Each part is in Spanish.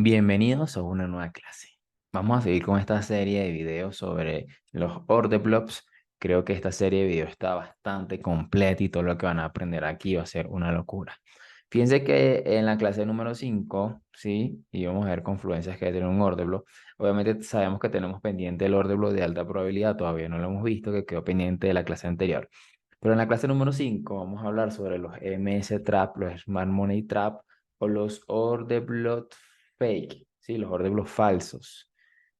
Bienvenidos a una nueva clase. Vamos a seguir con esta serie de videos sobre los order blocks. Creo que esta serie de videos está bastante completa y todo lo que van a aprender aquí va a ser una locura. Fíjense que en la clase número 5, ¿sí? Y vamos a ver confluencias que tiene un order block. Obviamente sabemos que tenemos pendiente el order block de alta probabilidad, todavía no lo hemos visto, que quedó pendiente de la clase anterior. Pero en la clase número 5 vamos a hablar sobre los MS Trap, los Smart Money Trap o los order block fake, ¿sí? Los order blocks falsos.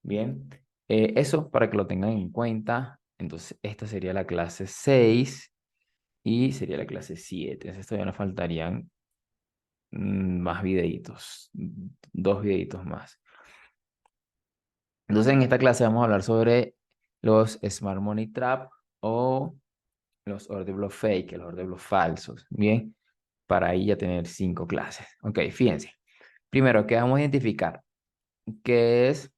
Bien, eso para que lo tengan en cuenta. Entonces, esta sería la clase 6 y sería la clase 7. Entonces, todavía nos faltarían más videitos, dos videitos más. Entonces, en esta clase vamos a hablar sobre los Smart Money Trap o los order blocks fake, los order blocks falsos. Bien, para ahí ya tener 5 clases. Ok, fíjense. Primero, ¿qué vamos a identificar? ¿Qué es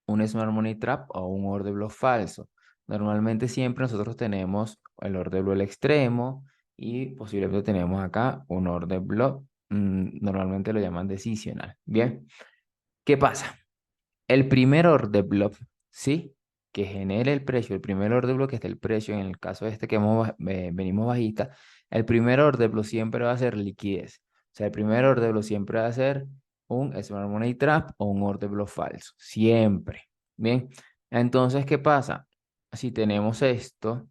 un Smart Money Trap o un order block falso? Normalmente siempre nosotros tenemos el order block al extremo y posiblemente tenemos acá un order block, normalmente lo llaman decisional. Bien, ¿qué pasa? El primer order block, ¿sí? Que genere el precio, el primer order block que está el precio, en el caso este que venimos bajista, el primer order block siempre va a ser liquidez. O sea, el primer order block siempre va a ser un Smart Money Trap o un order block falso. Siempre. Bien. Entonces, ¿qué pasa? Si tenemos esto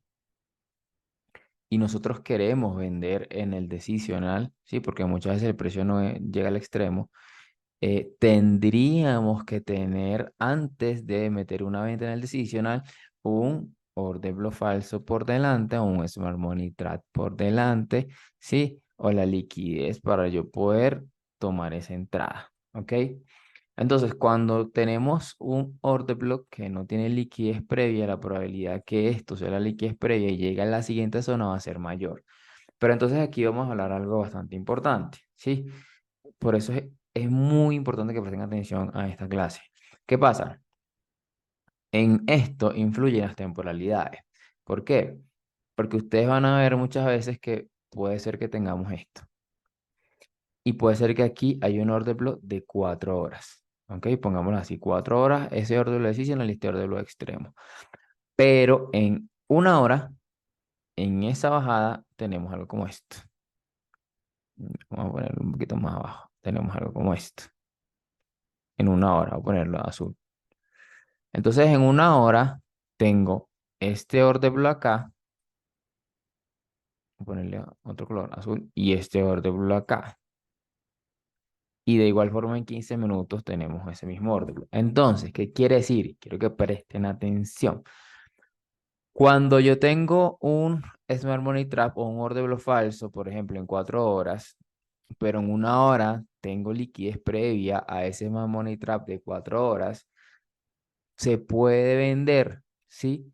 y nosotros queremos vender en el decisional, ¿sí? Porque muchas veces el precio no llega al extremo, tendríamos que tener antes de meter una venta en el decisional un order block falso por delante o un Smart Money Trap por delante, ¿sí? O la liquidez para yo poder tomar esa entrada, ¿ok? Entonces, cuando tenemos un order block que no tiene liquidez previa, la probabilidad que esto sea la liquidez previa y llegue a la siguiente zona va a ser mayor. Pero entonces aquí vamos a hablar algo bastante importante, ¿sí? Por eso es muy importante que presten atención a esta clase. ¿Qué pasa? En esto influyen las temporalidades. ¿Por qué? Porque ustedes van a ver muchas veces que puede ser que tengamos esto. Y puede ser que aquí hay un order block de 4 horas. ¿Ok? Pongámoslo así, 4 horas, ese order block decision, el order block extremo. Pero en una hora, en esa bajada, tenemos algo como esto. Vamos a ponerlo un poquito más abajo. Tenemos algo como esto. En una hora, voy a ponerlo azul. Entonces, en una hora tengo este order block acá, voy a ponerle otro color azul, y este order block acá. Y de igual forma en 15 minutos tenemos ese mismo order block. Entonces, ¿qué quiere decir? Quiero que presten atención. Cuando yo tengo un Smart Money Trap o un order block falso, por ejemplo, en 4 horas, pero en una hora tengo liquidez previa a ese Smart Money Trap de 4 horas, se puede vender, ¿sí?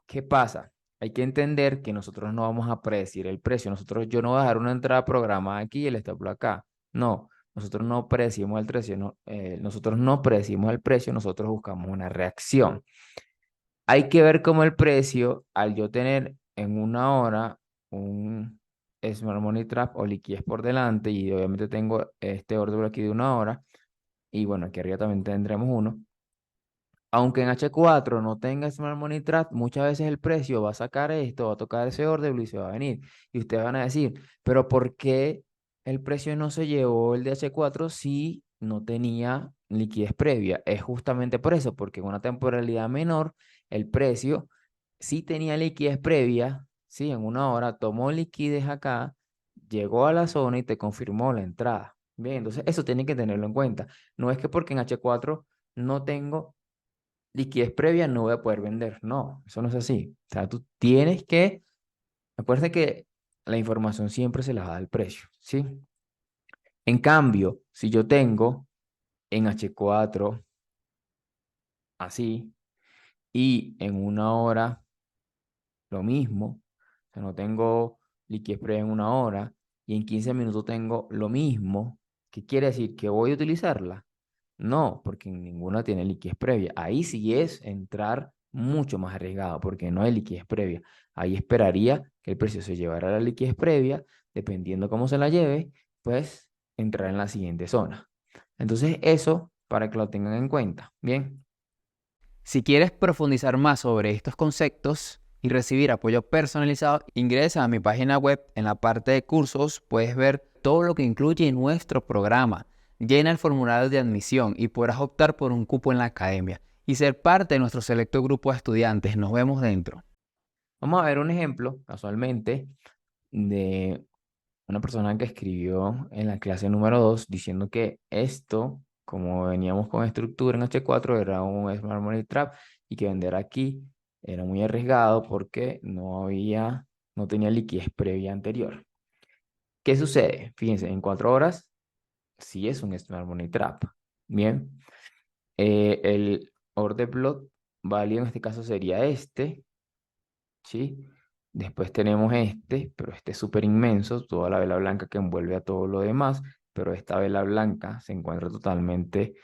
¿Qué pasa? Hay que entender que nosotros no vamos a predecir el precio. Yo no voy a dejar una entrada programada aquí y el stop loss acá. No, nosotros no predecimos el precio, nosotros no predecimos el precio, nosotros buscamos una reacción. Hay que ver cómo el precio, al yo tener en una hora un Smart Money Trap o liquidez por delante, y obviamente tengo este orden aquí de una hora, y bueno, aquí arriba también tendremos uno. Aunque en H4 no tenga Smart Money Trap, muchas veces el precio va a sacar esto, va a tocar ese orden y se va a venir. Y ustedes van a decir, pero ¿por qué el precio no se llevó el de H4 si no tenía liquidez previa? Es justamente por eso, porque en una temporalidad menor, el precio sí tenía liquidez previa, sí, en una hora tomó liquidez acá, llegó a la zona y te confirmó la entrada. Bien, entonces eso tienen que tenerlo en cuenta. No es que porque en H4 no tengo liquidez previa no voy a poder vender. No, eso no es así. O sea, tú tienes que, acuérdate que la información siempre se la da el precio, ¿sí? En cambio, si yo tengo en H4 así y en una hora lo mismo, o sea, no tengo liquidez previa en una hora y en 15 minutos tengo lo mismo, ¿qué quiere decir? ¿Que voy a utilizarla? No, porque ninguna tiene liquidez previa. Ahí sí es entrar mucho más arriesgado porque no hay liquidez previa. Ahí esperaría que el precio se llevara la liquidez previa, dependiendo cómo se la lleve, pues entrar en la siguiente zona. Entonces, eso para que lo tengan en cuenta. Bien. Si quieres profundizar más sobre estos conceptos y recibir apoyo personalizado, ingresa a mi página web. En la parte de cursos puedes ver todo lo que incluye nuestro programa. Llena el formulario de admisión y podrás optar por un cupo en la academia y ser parte de nuestro selecto grupo de estudiantes. Nos vemos dentro. Vamos a ver un ejemplo, casualmente, de una persona que escribió en la clase número 2 diciendo que esto, como veníamos con estructura en H4, era un Smart Money Trap y que vender aquí era muy arriesgado porque no tenía liquidez previa anterior. ¿Qué sucede? Fíjense, en 4 horas sí es un Smart Money Trap. Bien, el order block válido en este caso sería este. ¿Sí? Después tenemos este, pero este es súper inmenso, toda la vela blanca que envuelve a todo lo demás, pero esta vela blanca se encuentra totalmente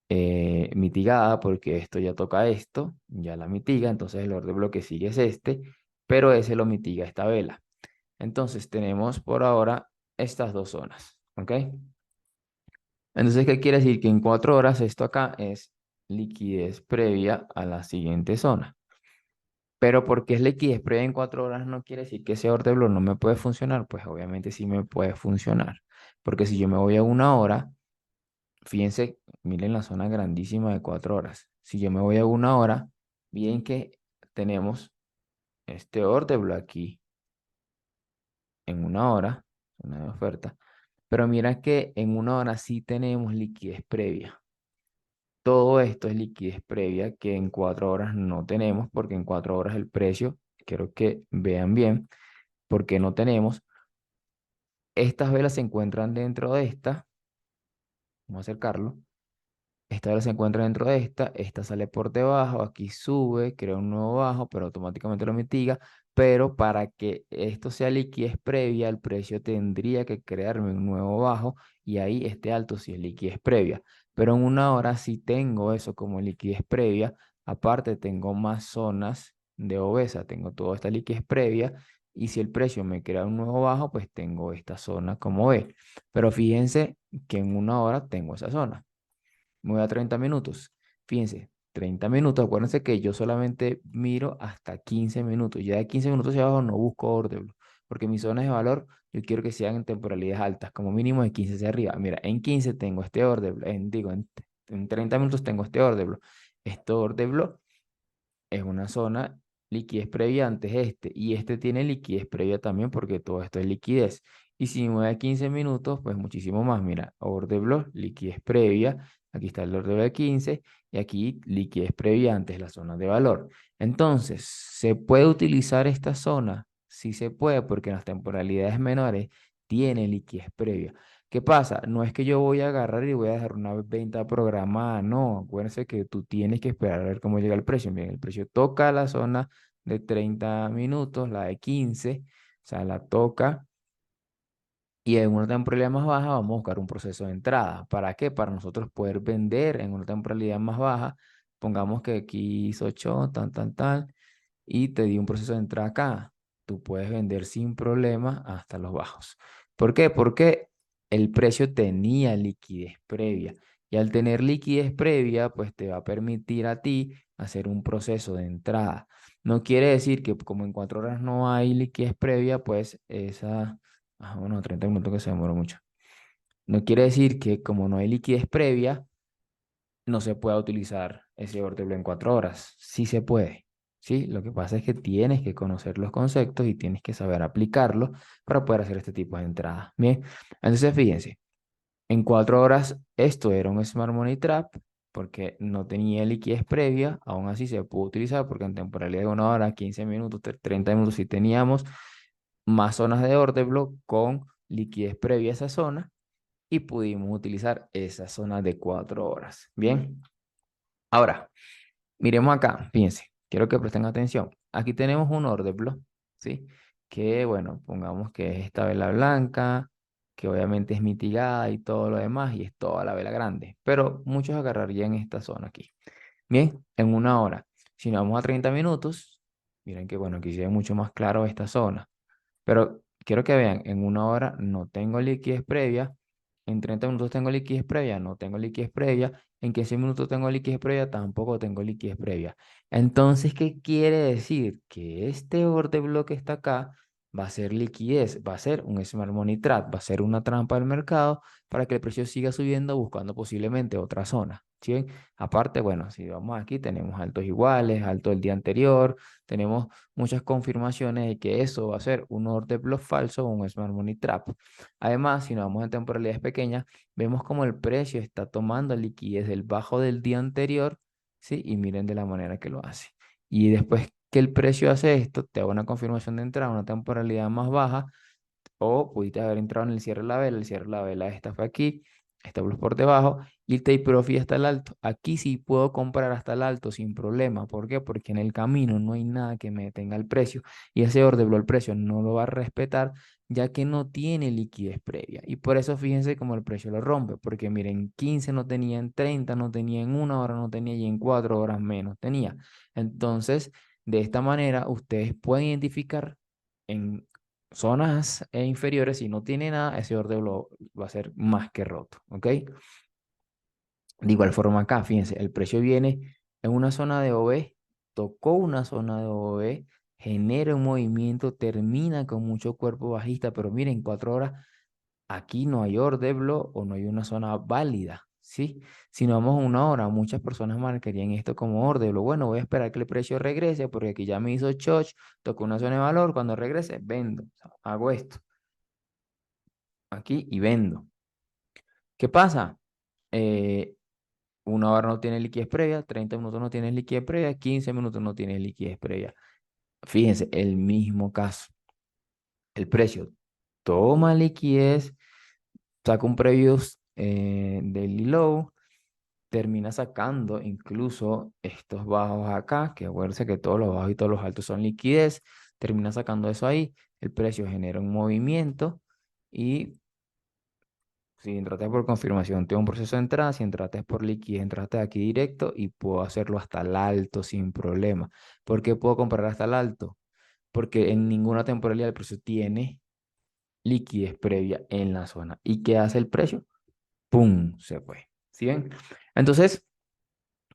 mitigada porque esto ya toca esto, ya la mitiga, entonces el orden bloque sigue es este, pero ese lo mitiga esta vela. Entonces tenemos por ahora estas dos zonas, ¿ok? Entonces, ¿qué quiere decir? Que en 4 horas esto acá es liquidez previa a la siguiente zona. Pero porque es liquidez previa en 4 horas no quiere decir que ese order block no me puede funcionar. Pues obviamente sí me puede funcionar. Porque si yo me voy a 1 hora, fíjense, miren la zona grandísima de 4 horas. Si yo me voy a 1 hora, bien que tenemos este order block aquí en 1 hora, zona de oferta. Pero mira que en 1 hora sí tenemos liquidez previa. Todo esto es liquidez previa que en 4 horas no tenemos porque en 4 horas el precio, quiero que vean bien porque no tenemos. Estas velas se encuentran dentro de esta. Vamos a acercarlo. Esta vela se encuentra dentro de esta sale por debajo, aquí sube, crea un nuevo bajo, pero automáticamente lo mitiga. Pero para que esto sea liquidez previa, el precio tendría que crearme un nuevo bajo y ahí este alto si es liquidez previa. Pero en 1 hora sí tengo eso como liquidez previa. Aparte tengo más zonas de obesa, tengo toda esta liquidez previa y si el precio me crea un nuevo bajo, pues tengo esta zona como ve. Pero fíjense que en 1 hora tengo esa zona. Me voy a 30 minutos. Fíjense, 30 minutos. Acuérdense que yo solamente miro hasta 15 minutos. Ya de 15 minutos hacia abajo no busco orden, porque mis zonas de valor yo quiero que sean en temporalidades altas, como mínimo de 15 hacia arriba. Mira, en 15 tengo este orden, en 30 minutos tengo este orden. Este orden es una zona liquidez previa antes y este tiene liquidez previa también porque todo esto es liquidez. Y si me voy a 15 minutos, pues muchísimo más. Mira, order block, liquidez previa, aquí está el order block de 15 y aquí liquidez previa antes la zona de valor. Entonces, ¿se puede utilizar esta zona? Sí se puede porque en las temporalidades menores tiene liquidez previa. ¿Qué pasa? No es que yo voy a agarrar y voy a dejar una venta programada, no. Acuérdense que tú tienes que esperar a ver cómo llega el precio. Bien, el precio toca la zona de 30 minutos, la de 15, o sea, la toca y en una temporalidad más baja vamos a buscar un proceso de entrada. ¿Para qué? Para nosotros poder vender en una temporalidad más baja. Pongamos que aquí hizo 8, tan, tan, tan, y te di un proceso de entrada acá. Tú puedes vender sin problema hasta los bajos. ¿Por qué? Porque el precio tenía liquidez previa. Y al tener liquidez previa, pues te va a permitir a ti hacer un proceso de entrada. No quiere decir que como en 4 horas no hay liquidez previa, pues esa... Ah, bueno, 30 minutos que se demoró mucho. No quiere decir que como no hay liquidez previa, no se pueda utilizar ese vértebro en 4 horas. Sí se puede. ¿Sí? Lo que pasa es que tienes que conocer los conceptos y tienes que saber aplicarlos para poder hacer este tipo de entradas. Bien, entonces fíjense, en 4 horas esto era un Smart Money Trap porque no tenía liquidez previa, aún así se pudo utilizar porque en temporalidad de 1 hora, 15 minutos, 30 minutos sí teníamos más zonas de order block con liquidez previa a esa zona y pudimos utilizar esa zona de 4 horas. Bien, ahora miremos acá, fíjense, quiero que presten atención. Aquí tenemos un order block, ¿sí? Que bueno, pongamos que es esta vela blanca, que obviamente es mitigada y todo lo demás, y es toda la vela grande, pero muchos agarrarían esta zona aquí. Bien, en 1 hora. Si nos vamos a 30 minutos, miren que bueno, aquí se ve mucho más claro esta zona. Pero quiero que vean, en 1 hora no tengo liquidez previa En 30 minutos tengo liquidez previa, no tengo liquidez previa. En 15 minutos tengo liquidez previa, tampoco tengo liquidez previa. Entonces, ¿qué quiere decir? Que este order block que está acá va a ser liquidez, va a ser un smart money trap, va a ser una trampa del mercado para que el precio siga subiendo buscando posiblemente otra zona. ¿Sí ven? Aparte, bueno, si vamos aquí, tenemos altos iguales, alto del día anterior, tenemos muchas confirmaciones de que eso va a ser un order block falso o un smart money trap. Además, si nos vamos en temporalidades pequeñas, vemos como el precio está tomando liquidez del bajo del día anterior, ¿sí? Y miren de la manera que lo hace. Y después que el precio hace esto, te hago una confirmación de entrada, una temporalidad más baja, o pudiste haber entrado en el cierre de la vela esta fue aquí, stop loss por debajo y el take profit hasta el alto. Aquí sí puedo comprar hasta el alto sin problema. ¿Por qué? Porque en el camino no hay nada que me detenga el precio y ese order block el precio no lo va a respetar ya que no tiene liquidez previa. Y por eso fíjense cómo el precio lo rompe, porque miren, en 15 no tenía, en 30 no tenía, en 1 hora no tenía y en 4 horas menos tenía. Entonces, de esta manera ustedes pueden identificar en zonas inferiores, si no tiene nada, ese orden va a ser más que roto, ¿ok? De igual forma acá, fíjense, el precio viene en una zona de OB, tocó una zona de OB, genera un movimiento, termina con mucho cuerpo bajista, pero miren, 4 horas, aquí no hay order block o no hay una zona válida, ¿sí? Si nos vamos a 1 hora, muchas personas marcarían esto como order block. Bueno, voy a esperar que el precio regrese porque aquí ya me hizo choch, tocó una zona de valor, cuando regrese, vendo, o sea, hago esto aquí y vendo. ¿Qué pasa? Eh, 1 hora no tiene liquidez previa, 30 minutos no tiene liquidez previa, 15 minutos no tiene liquidez previa. Fíjense, el mismo caso. El precio toma liquidez, saca un previous daily low, termina sacando incluso estos bajos acá, que acuérdense que todos los bajos y todos los altos son liquidez, termina sacando eso ahí, el precio genera un movimiento y si entraste por confirmación, tengo un proceso de entrada. Si entraste por liquidez, entraste aquí directo y puedo hacerlo hasta el alto sin problema. ¿Por qué puedo comprar hasta el alto? Porque en ninguna temporalidad el precio tiene liquidez previa en la zona. ¿Y qué hace el precio? ¡Pum! Se fue. ¿Sí ven? Entonces,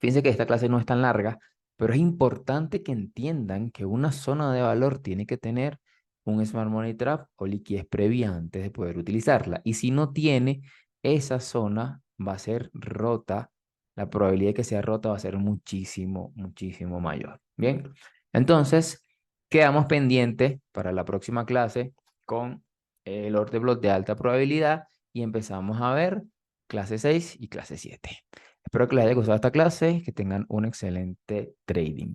fíjense que esta clase no es tan larga, pero es importante que entiendan que una zona de valor tiene que tener un Smart Money Trap o liquidez previa antes de poder utilizarla. Y si no tiene, esa zona va a ser rota. La probabilidad de que sea rota va a ser muchísimo, muchísimo mayor. Bien, entonces quedamos pendientes para la próxima clase con el order block de alta probabilidad y empezamos a ver clase 6 y clase 7. Espero que les haya gustado esta clase, que tengan un excelente trading.